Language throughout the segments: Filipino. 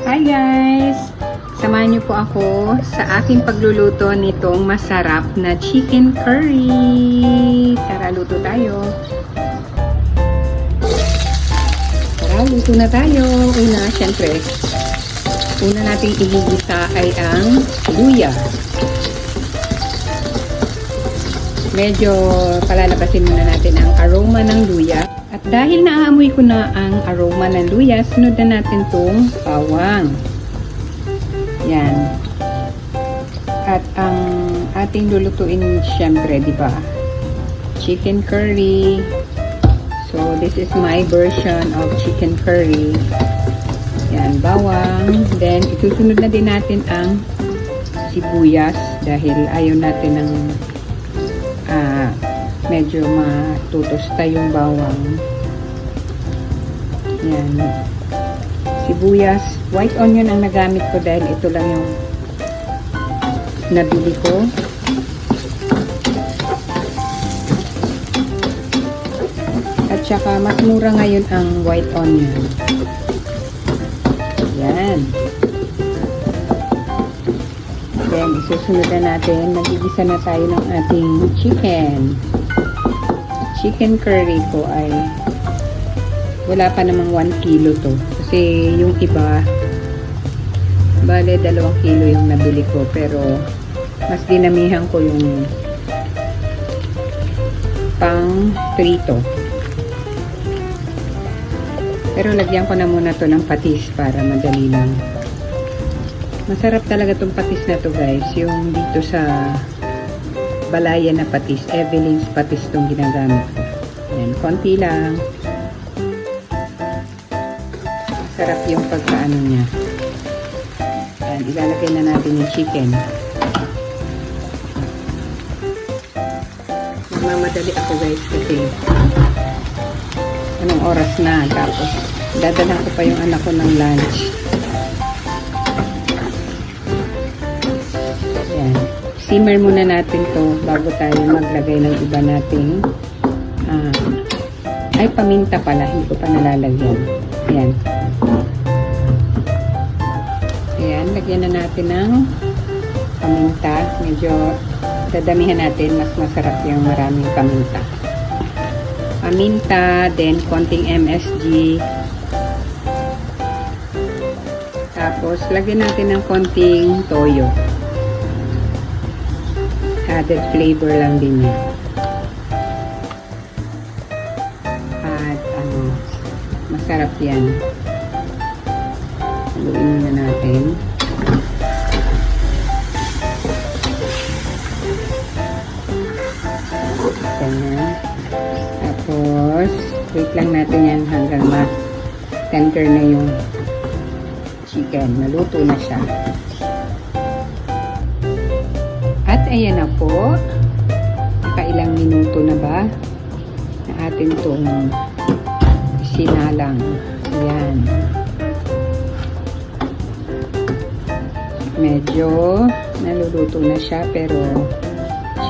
Hi guys! Samahan niyo po ako sa aking pagluluto nitong masarap na chicken curry. Tara, luto tayo. Tara, luto na tayo. Syempre, una nating igigisa ay ang luya. Medyo palalabasin muna natin ang aroma ng luya. At dahil naaamoy ko na ang aroma ng luya, sunod na natin itong bawang. Yan. At ang ating lulutuin syempre, di ba? Chicken curry. So, this is my version of chicken curry. Yan, bawang. Then, isusunod na din natin ang sibuyas dahil ayaw natin ng medyo matutosta yung bawang. Yan. Sibuyas. White onion ang nagamit ko dahil ito lang yung nabili ko. At saka mas mura ngayon ang white onion. Yan. Then, isusunod na natin. Magigisa na tayo ng ating chicken. Chicken curry ko ay wala pa namang 1 kilo to. Kasi yung iba, bale 2 kilo yung nabili ko. Pero, mas dinamihan ko yung pang prito. Pero lagyan ko na muna to ng patis para madali lang. Masarap talaga tong patis na to guys. Yung dito sa Balaya na patis. Evelyn's patis tong ginagamit ko. Ayan, konti lang. Masarap yung pagkaano niya. Ayan, ilalagay na natin yung chicken. Nagmamadali ako guys kasi anong oras na. Tapos dadalhan ko pa yung anak ko ng lunch. Simmer muna natin to bago tayo maglagay ng iba nating ay paminta pala, hindi ko pa nalalagyan. Ayan. Ayan, lagyan na natin ng paminta. Medyo dadamihan natin, mas masarap yung maraming paminta. Paminta, then konting MSG. Tapos lagyan natin ng konting toyo. Added flavor lang din yan. At masarap yan. Haluin na natin. Ganyan. Tapos, wait lang natin yan hanggang ma-tender na yung chicken. Naluto na siya. At ayan na po. Nakailang minuto na ba na atin itong sinalang. Ayan. Medyo naluluto na siya pero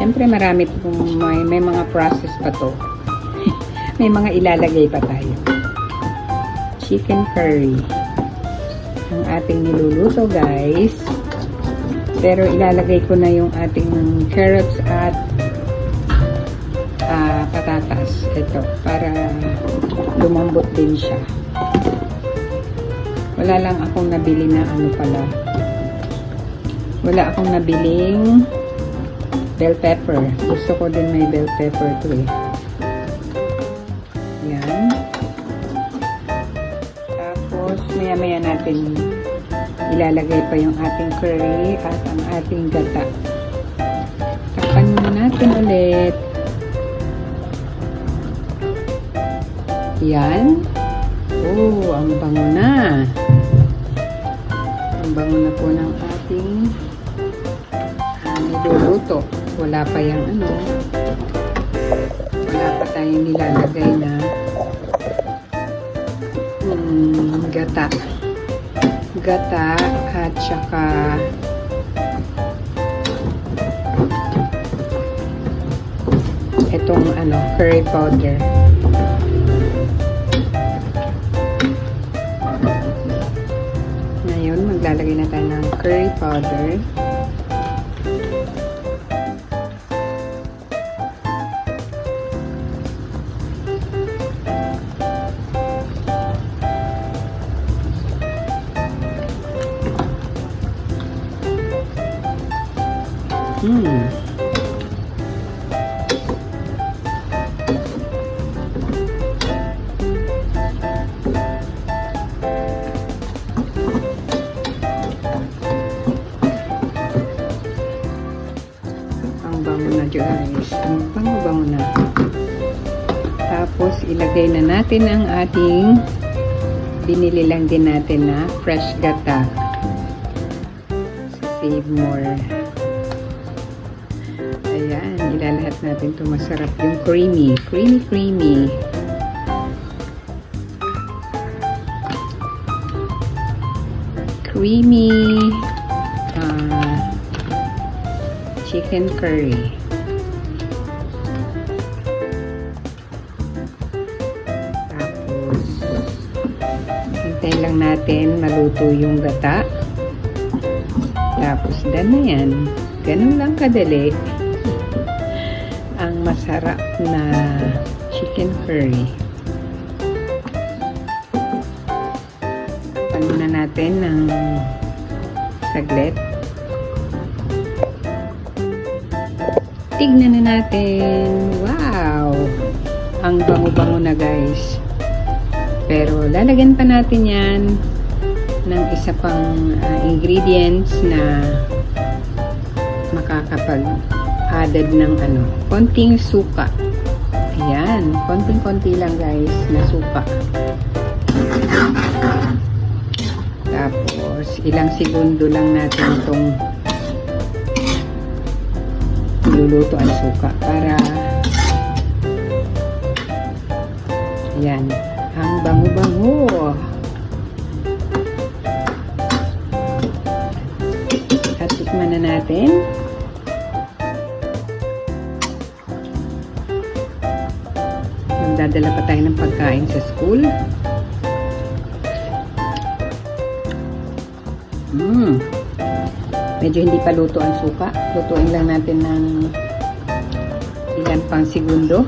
syempre marami pong may mga process pa to. May mga ilalagay pa tayo. Chicken curry. Ang ating niluluto guys. Pero ilalagay ko na yung ating carrots at patatas. Ito, para lumambot din siya. Wala lang akong nabili na pala. Wala akong nabiling bell pepper. Gusto ko din may bell pepper to eh. Yan. Tapos, maya-maya natin ilalagay pa yung ating curry at ang ating gata. Takpan muna natin ulit. Yan. Oh, ang bango na. Ang bango na po ng ating niluluto. Wala pa yung wala pa tayong nilalagay na gata. Gata at saka itong curry powder. Ngayon, maglalagay na tayo ng curry powder. Ang bango na guys. Ang bango na. Tapos, ilagay na natin ang ating binili lang din natin na fresh gata. Save more. Ayan, ilalahat natin ito. Masarap yung creamy. Creamy. Creamy chicken curry. Tapos, hintayin lang natin maluto yung gata. Tapos, done na yan. Ganun lang kadali ang masarap na chicken curry. Takpan muna natin ng saglit. Tignan na natin. Wow! Ang bango-bango na guys. Pero lalagyan pa natin yan ng isa pang ingredients na makakapag-added ng konting suka. Ayan, konting-konti lang guys na suka. Tapos, ilang segundo lang natin itong niluluto ang suka para ayan, ang bango-bango. At tikman na natin. Magdadala pa tayo ng pagkain sa school. Medyo hindi pa luto ang suka. Lutuin lang natin ng ilan pang segundo.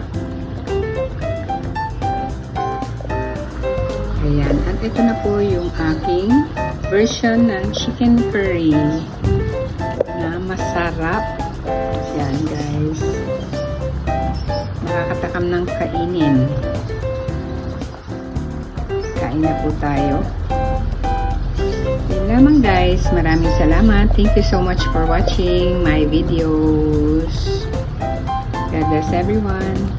Ayan. At ito na po yung aking version ng chicken curry na masarap. Ayan guys. Nakakatakam ng kainin. Kain na po tayo. Yun lamang guys. Maraming salamat. Thank you so much for watching my videos. God bless everyone.